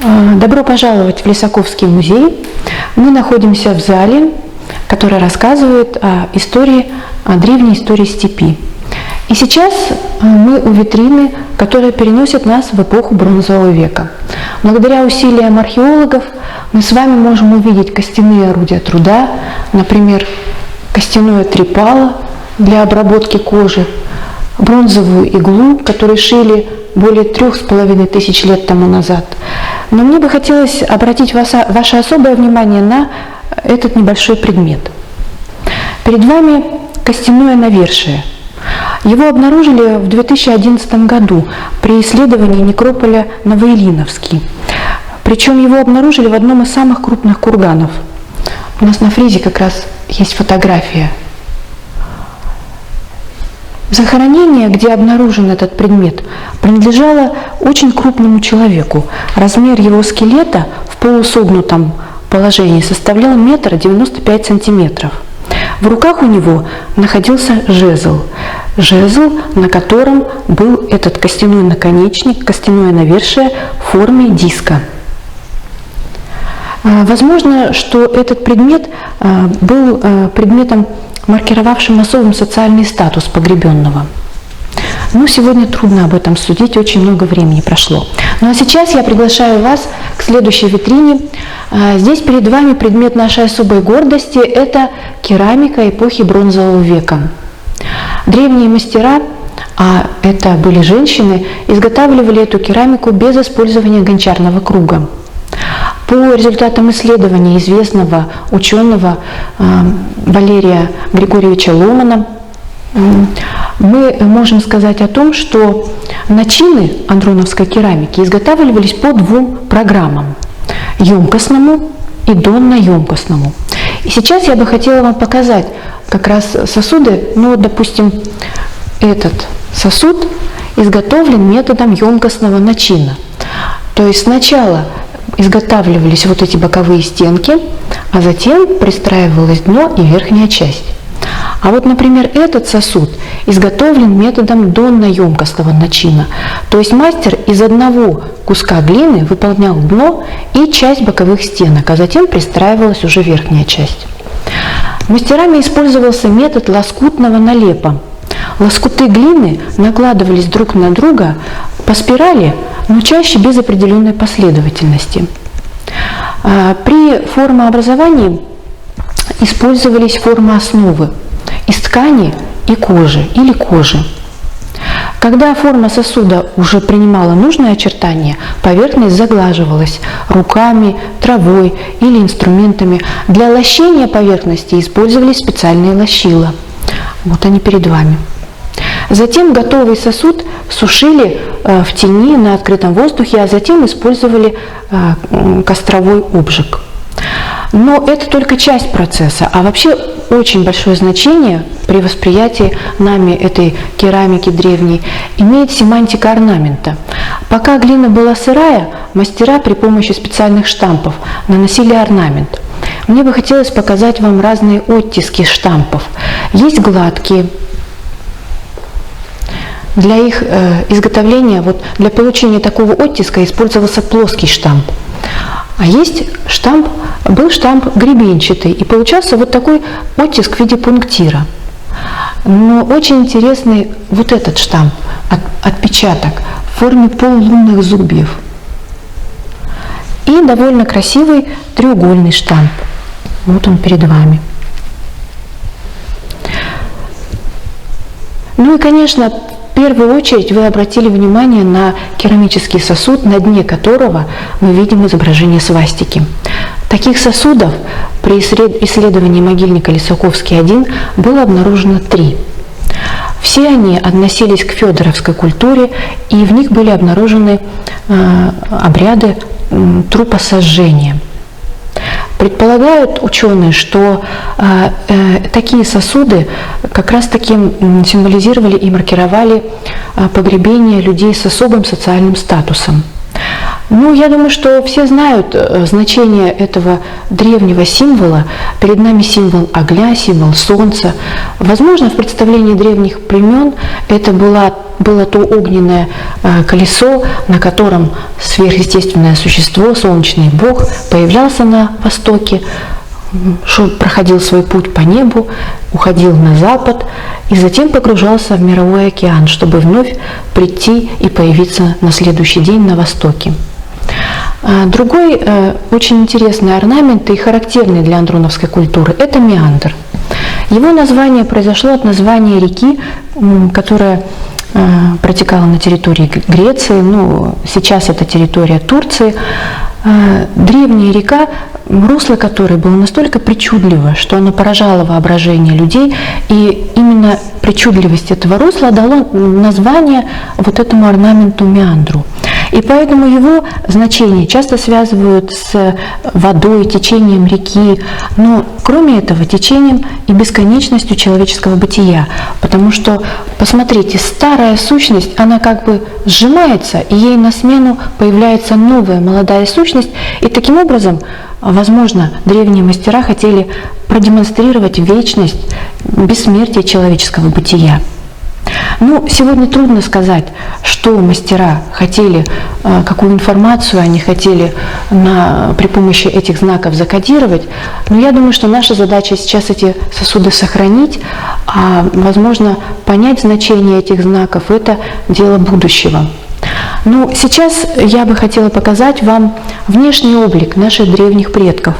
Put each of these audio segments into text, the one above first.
Добро пожаловать в Лисаковский музей. Мы находимся в зале, который рассказывает о древней истории степи. И сейчас мы у витрины, которая переносит нас в эпоху Бронзового века. Благодаря усилиям археологов мы с вами можем увидеть костяные орудия труда, например, костяное трепало для обработки кожи, бронзовую иглу, которую шили более 3500 лет тому назад. Но мне бы хотелось обратить ваше особое внимание на этот небольшой предмет. Перед вами костяное навершие. Его обнаружили в 2011 году при исследовании некрополя Новоильиновский. Причем его обнаружили в одном из самых крупных курганов. У нас на фризе как раз есть фотография. Захоронение, где обнаружен этот предмет, принадлежало очень крупному человеку. Размер его скелета в полусогнутом положении составлял 1,95 см. В руках у него находился жезл. Жезл, на котором был этот костяной наконечник, костяное навершие в форме диска. Возможно, что этот предмет был предметом, маркировавшим особым социальный статус погребенного. Но сегодня трудно об этом судить, очень много времени прошло. Ну а сейчас я приглашаю вас к следующей витрине. Здесь перед вами предмет нашей особой гордости – это керамика эпохи Бронзового века. Древние мастера, а это были женщины, изготавливали эту керамику без использования гончарного круга. По результатам исследования известного ученого Валерия Григорьевича Ломана мы можем сказать о том, что начины андроновской керамики изготавливались по двум программам – емкостному и донно-емкостному. И сейчас я бы хотела вам показать как раз сосуды, допустим, этот сосуд изготовлен методом емкостного начина. То есть сначала изготавливались вот эти боковые стенки, а затем пристраивалось дно и верхняя часть. А вот, например, этот сосуд изготовлен методом донно-емкостного начина. То есть мастер из одного куска глины выполнял дно и часть боковых стенок, а затем пристраивалась уже верхняя часть. Мастерами использовался метод лоскутного налепа. Лоскуты глины накладывались друг на друга по спирали, но чаще без определенной последовательности. При формообразовании использовались формоосновы из ткани и кожи или кожи. Когда форма сосуда уже принимала нужные очертания, поверхность заглаживалась руками, травой или инструментами. Для лощения поверхности использовались специальные лощила. Вот они перед вами. Затем готовый сосуд сушили в тени на открытом воздухе, а затем использовали костровой обжиг. Но это только часть процесса, а вообще очень большое значение при восприятии нами этой керамики древней имеет семантика орнамента. Пока глина была сырая, мастера при помощи специальных штампов наносили орнамент. Мне бы хотелось показать вам разные оттиски штампов. Есть гладкие. Для их изготовления, для получения такого оттиска использовался плоский штамп. А был штамп гребенчатый, и получался вот такой оттиск в виде пунктира. Но очень интересный вот этот штамп, отпечаток в форме полулунных зубьев. И довольно красивый треугольный штамп. Вот он перед вами. Ну и, конечно, в первую очередь вы обратили внимание на керамический сосуд, на дне которого мы видим изображение свастики. Таких сосудов при исследовании могильника Лисаковский-1 было обнаружено 3. Все они относились к федоровской культуре, и в них были обнаружены обряды трупосожжения. Предполагают ученые, что такие сосуды как раз-таки символизировали и маркировали погребение людей с особым социальным статусом. Ну, я думаю, что все знают значение этого древнего символа. Перед нами символ огня, символ солнца. Возможно, в представлении древних племен это было то огненное колесо, на котором сверхъестественное существо, солнечный бог, появлялся на востоке, проходил свой путь по небу, уходил на запад и затем погружался в мировой океан, чтобы вновь прийти и появиться на следующий день на востоке. Другой очень интересный орнамент и характерный для андроновской культуры – это меандр. Его название произошло от названия реки, которая протекала на территории Греции, ну, сейчас это территория Турции. Древняя река, русло которой было настолько причудливо, что оно поражало воображение людей, и именно причудливость этого русла дала название вот этому орнаменту меандру. И поэтому его значение часто связывают с водой, течением реки, но кроме этого течением и бесконечностью человеческого бытия. Потому что, посмотрите, старая сущность, она как бы сжимается, и ей на смену появляется новая молодая сущность. И таким образом, возможно, древние мастера хотели продемонстрировать вечность, бессмертие человеческого бытия. Ну, сегодня трудно сказать, что мастера хотели, какую информацию они хотели при помощи этих знаков закодировать, но я думаю, что наша задача сейчас эти сосуды сохранить, а, возможно, понять значение этих знаков – это дело будущего. Ну, сейчас я бы хотела показать вам внешний облик наших древних предков.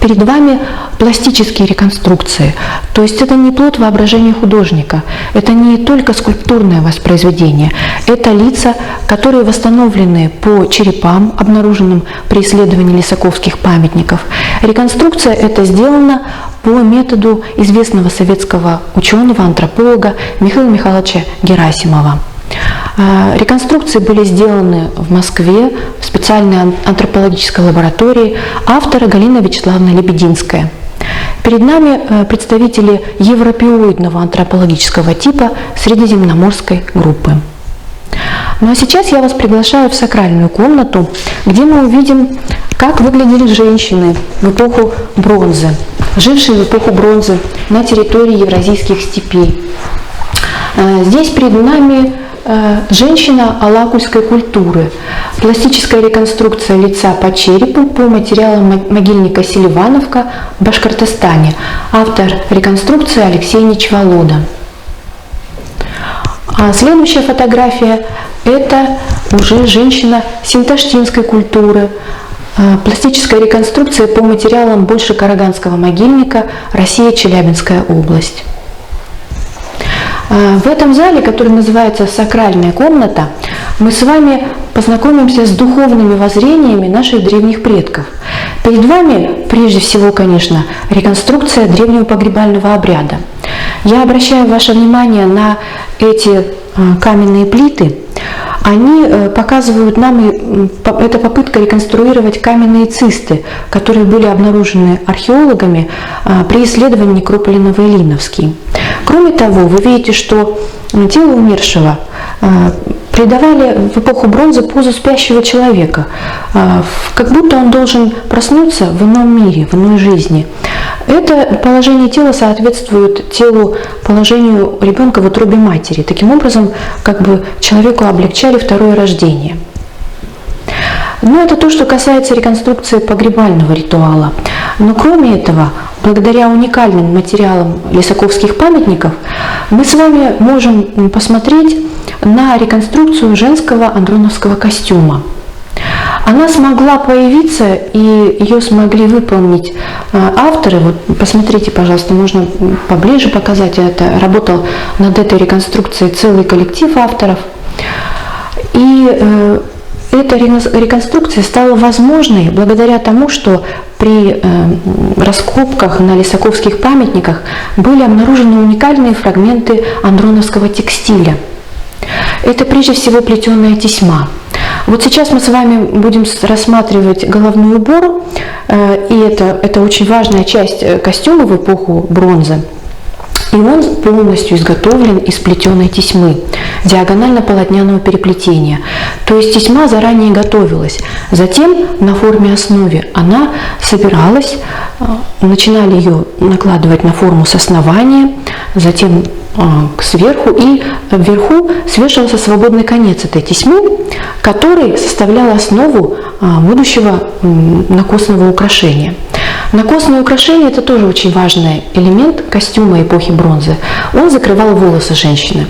Перед вами пластические реконструкции, то есть это не плод воображения художника, это не только скульптурное воспроизведение, это лица, которые восстановлены по черепам, обнаруженным при исследовании лисаковских памятников. Реконструкция эта сделана по методу известного советского ученого, антрополога Михаила Михайловича Герасимова. Реконструкции были сделаны в Москве в специальной антропологической лаборатории автора Галина Вячеславовна Лебединская. Перед нами представители европеоидного антропологического типа средиземноморской группы. Ну а сейчас я вас приглашаю в сакральную комнату, где мы увидим, как выглядели женщины в эпоху бронзы, жившие в эпоху бронзы на территории евразийских степей. Здесь перед нами женщина алакульской культуры. Пластическая реконструкция лица по черепу по материалам могильника Селивановка в Башкортостане. Автор реконструкции Алексей Ничволода. А следующая фотография – это уже женщина синташтинской культуры. Пластическая реконструкция по материалам Большекараганского могильника, Россия, Челябинская область. В этом зале, который называется «Сакральная комната», мы с вами познакомимся с духовными воззрениями наших древних предков. Перед вами, прежде всего, конечно, реконструкция древнего погребального обряда. Я обращаю ваше внимание на эти каменные плиты. Они показывают нам, это попытка реконструировать каменные цисты, которые были обнаружены археологами при исследовании некрополя Новоильиновский. Кроме того, вы видите, что тело умершего придавали в эпоху бронзы позу спящего человека, как будто он должен проснуться в ином мире, в иной жизни. Это положение тела соответствует положению ребенка в утробе матери. Таким образом, как бы человеку облегчали второе рождение. Но это то, что касается реконструкции погребального ритуала. Но кроме этого, благодаря уникальным материалам лисаковских памятников, мы с вами можем посмотреть на реконструкцию женского андроновского костюма. Она смогла появиться, и ее смогли выполнить авторы. Вот посмотрите, пожалуйста, можно поближе показать. Это работал над этой реконструкцией целый коллектив авторов. И эта реконструкция стала возможной благодаря тому, что при раскопках на лисаковских памятниках были обнаружены уникальные фрагменты андроновского текстиля. Это прежде всего плетеная тесьма. Вот сейчас мы с вами будем рассматривать головной убор, и это очень важная часть костюма в эпоху бронзы. И И он полностью изготовлен из плетеной тесьмы, диагонально-полотняного переплетения. То есть тесьма заранее готовилась. Затем на форме основе она собиралась, начинали ее накладывать на форму с основания, затем сверху, и вверху свешивался свободный конец этой тесьмы, который составлял основу будущего накосного украшения. Накосное украшение – это тоже очень важный элемент костюма эпохи бронзы. Он закрывал волосы женщины.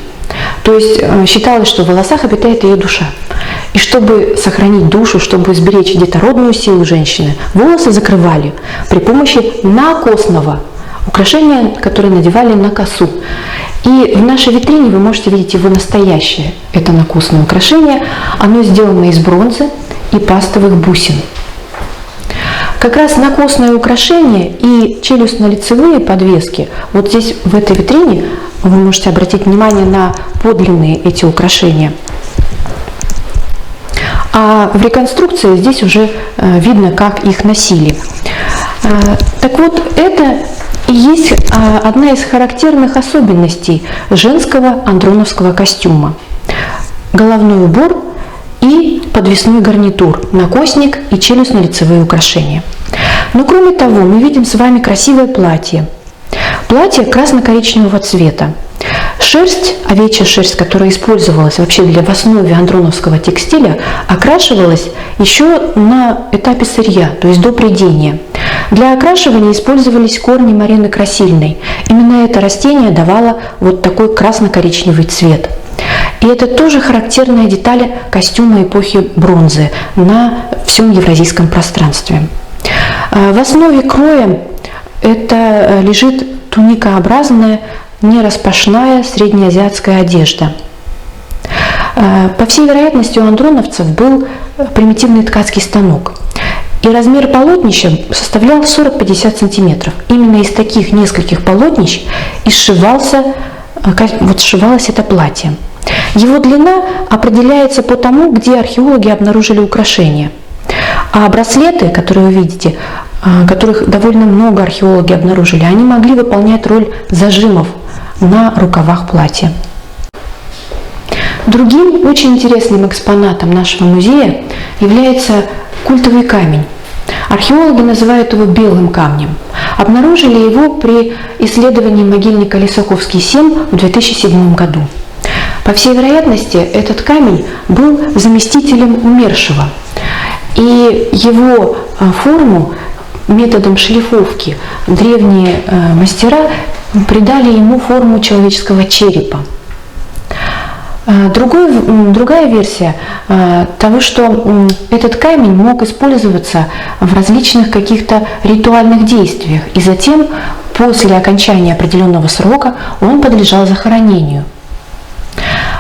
То есть считалось, что в волосах обитает ее душа. И чтобы сохранить душу, чтобы сберечь детородную силу женщины, волосы закрывали при помощи накосного украшения, которое надевали на косу. И в нашей витрине вы можете видеть его настоящее. Это накосное украшение. Оно сделано из бронзы и пастовых бусин. Как раз накосное украшение и челюстно-лицевые подвески, вот здесь в этой витрине вы можете обратить внимание на подлинные эти украшения. А в реконструкции здесь уже видно, как их носили. Так вот, это и есть одна из характерных особенностей женского андроновского костюма. Головной убор и подвесной гарнитур, накосник и челюстно-лицевые украшения. Но кроме того, мы видим с вами красивое платье. Платье красно-коричневого цвета. Шерсть, овечья шерсть, которая использовалась вообще в основе андроновского текстиля, окрашивалась еще на этапе сырья, то есть до прядения. Для окрашивания использовались корни марены красильной. Именно это растение давало вот такой красно-коричневый цвет. И это тоже характерная деталь костюма эпохи бронзы на всем евразийском пространстве. В основе кроя это лежит туникообразная, нераспашная среднеазиатская одежда. По всей вероятности, у андроновцев был примитивный ткацкий станок. И размер полотнища составлял 40-50 сантиметров. Именно из таких нескольких полотнищ и сшивалось это платье. Его длина определяется по тому, где археологи обнаружили украшения. А браслеты, которые вы видите, которых довольно много археологи обнаружили, они могли выполнять роль зажимов на рукавах платья. Другим очень интересным экспонатом нашего музея является культовый камень. Археологи называют его белым камнем. Обнаружили его при исследовании могильника Лисаковский-7 в 2007 году. По всей вероятности, этот камень был заместителем умершего. И его форму методом шлифовки древние мастера придали ему форму человеческого черепа. Другая версия того, что этот камень мог использоваться в различных каких-то ритуальных действиях, и затем, после окончания определенного срока, он подлежал захоронению.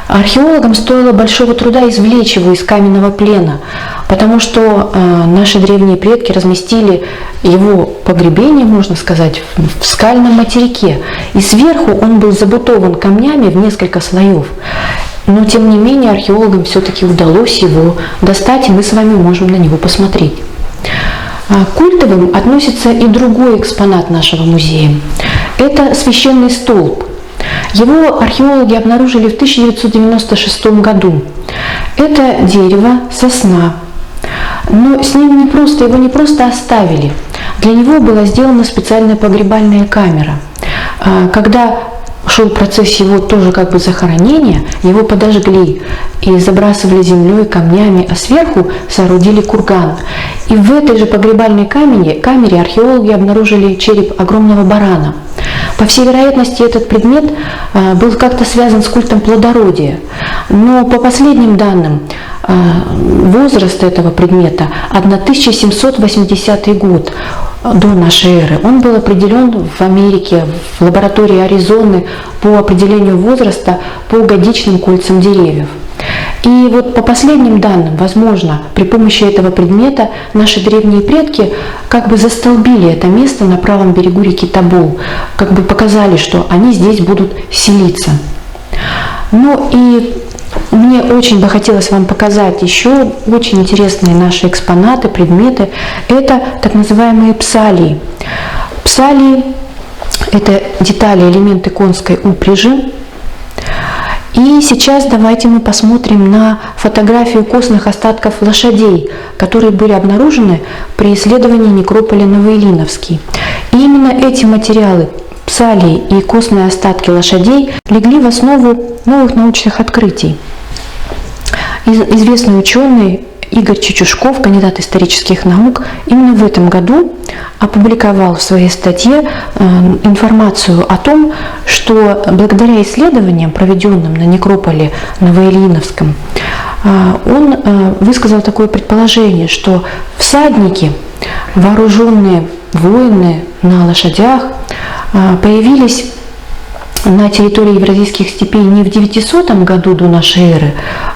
Археологам стоило большого труда извлечь его из каменного плена, потому что наши древние предки разместили его погребение, можно сказать, в скальном материке, и сверху он был забутован камнями в несколько слоев. Но, тем не менее, археологам все-таки удалось его достать, и мы с вами можем на него посмотреть. Культовым относится и другой экспонат нашего музея. Это священный столб. Его археологи обнаружили в 1996 году. Это дерево, сосна. Но его не просто оставили. Для него была сделана специальная погребальная камера. Когда шел процесс его тоже как бы захоронения, его подожгли и забрасывали землей, камнями, а сверху соорудили курган. И в этой же погребальной камере археологи обнаружили череп огромного барана. По всей вероятности, этот предмет был как-то связан с культом плодородия. Но по последним данным, возраст этого предмета 1780 год до нашей эры. Он был определен в Америке, в лаборатории Аризоны по определению возраста по годичным кольцам деревьев. И вот по последним данным, возможно, при помощи этого предмета наши древние предки как бы застолбили это место на правом берегу реки Тобол, как бы показали, что они здесь будут селиться. Ну и мне очень бы хотелось вам показать еще очень интересные наши экспонаты, предметы. Это так называемые псалии. Псалии Это детали, элементы конской упряжи. И сейчас давайте мы посмотрим на фотографию костных остатков лошадей, которые были обнаружены при исследовании некрополя Новоильиновский. И именно эти материалы, псалии и костные остатки лошадей, легли в основу новых научных открытий. Известный ученый Игорь Чечушков, кандидат исторических наук, именно в этом году опубликовал в своей статье информацию о том, что благодаря исследованиям, проведенным на некрополе Новоильиновском, он высказал такое предположение, что всадники, вооруженные воины на лошадях, появились на территории Евразийских степей не в 900 году до нашей эры,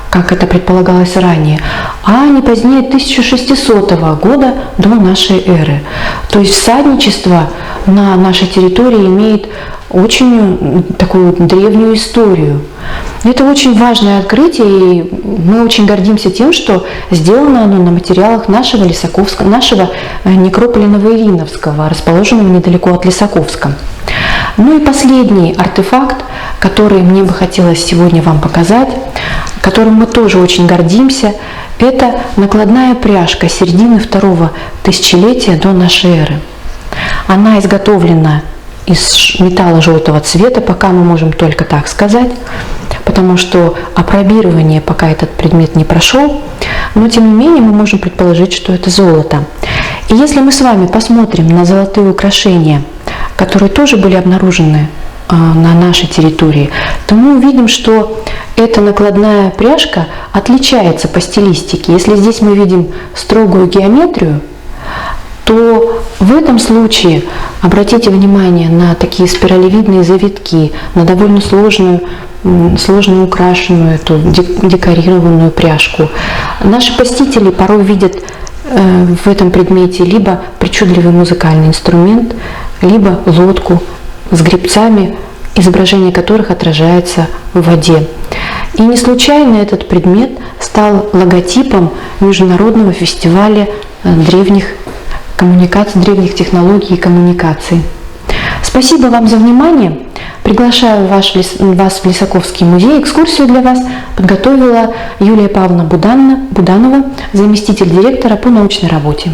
как это предполагалось ранее, а не позднее 1600 года до нашей эры. То есть всадничество на нашей территории имеет очень такую древнюю историю. Это очень важное открытие, и мы очень гордимся тем, что сделано оно на материалах нашего некрополя Новоильиновского, расположенного недалеко от Лисаковска. Ну и последний артефакт, который мне бы хотелось сегодня вам показать, которым мы тоже очень гордимся, это накладная пряжка середины второго тысячелетия до нашей эры. Она изготовлена из металла желтого цвета, пока мы можем только так сказать, потому что опробирование пока этот предмет не прошел, но тем не менее мы можем предположить, что это золото. И если мы с вами посмотрим на золотые украшения, которые тоже были обнаружены на нашей территории, то мы увидим, что эта накладная пряжка отличается по стилистике. Если здесь мы видим строгую геометрию, то в этом случае обратите внимание на такие спиралевидные завитки, на довольно сложно украшенную эту декорированную пряжку. Наши посетители порой видят в этом предмете либо причудливый музыкальный инструмент, либо лодку с гребцами, изображение которых отражается в воде. И не случайно этот предмет стал логотипом Международного фестиваля древних технологий и коммуникаций. Спасибо вам за внимание. Приглашаю вас в Лисаковский музей. Экскурсию для вас подготовила Юлия Павловна Буданова, заместитель директора по научной работе.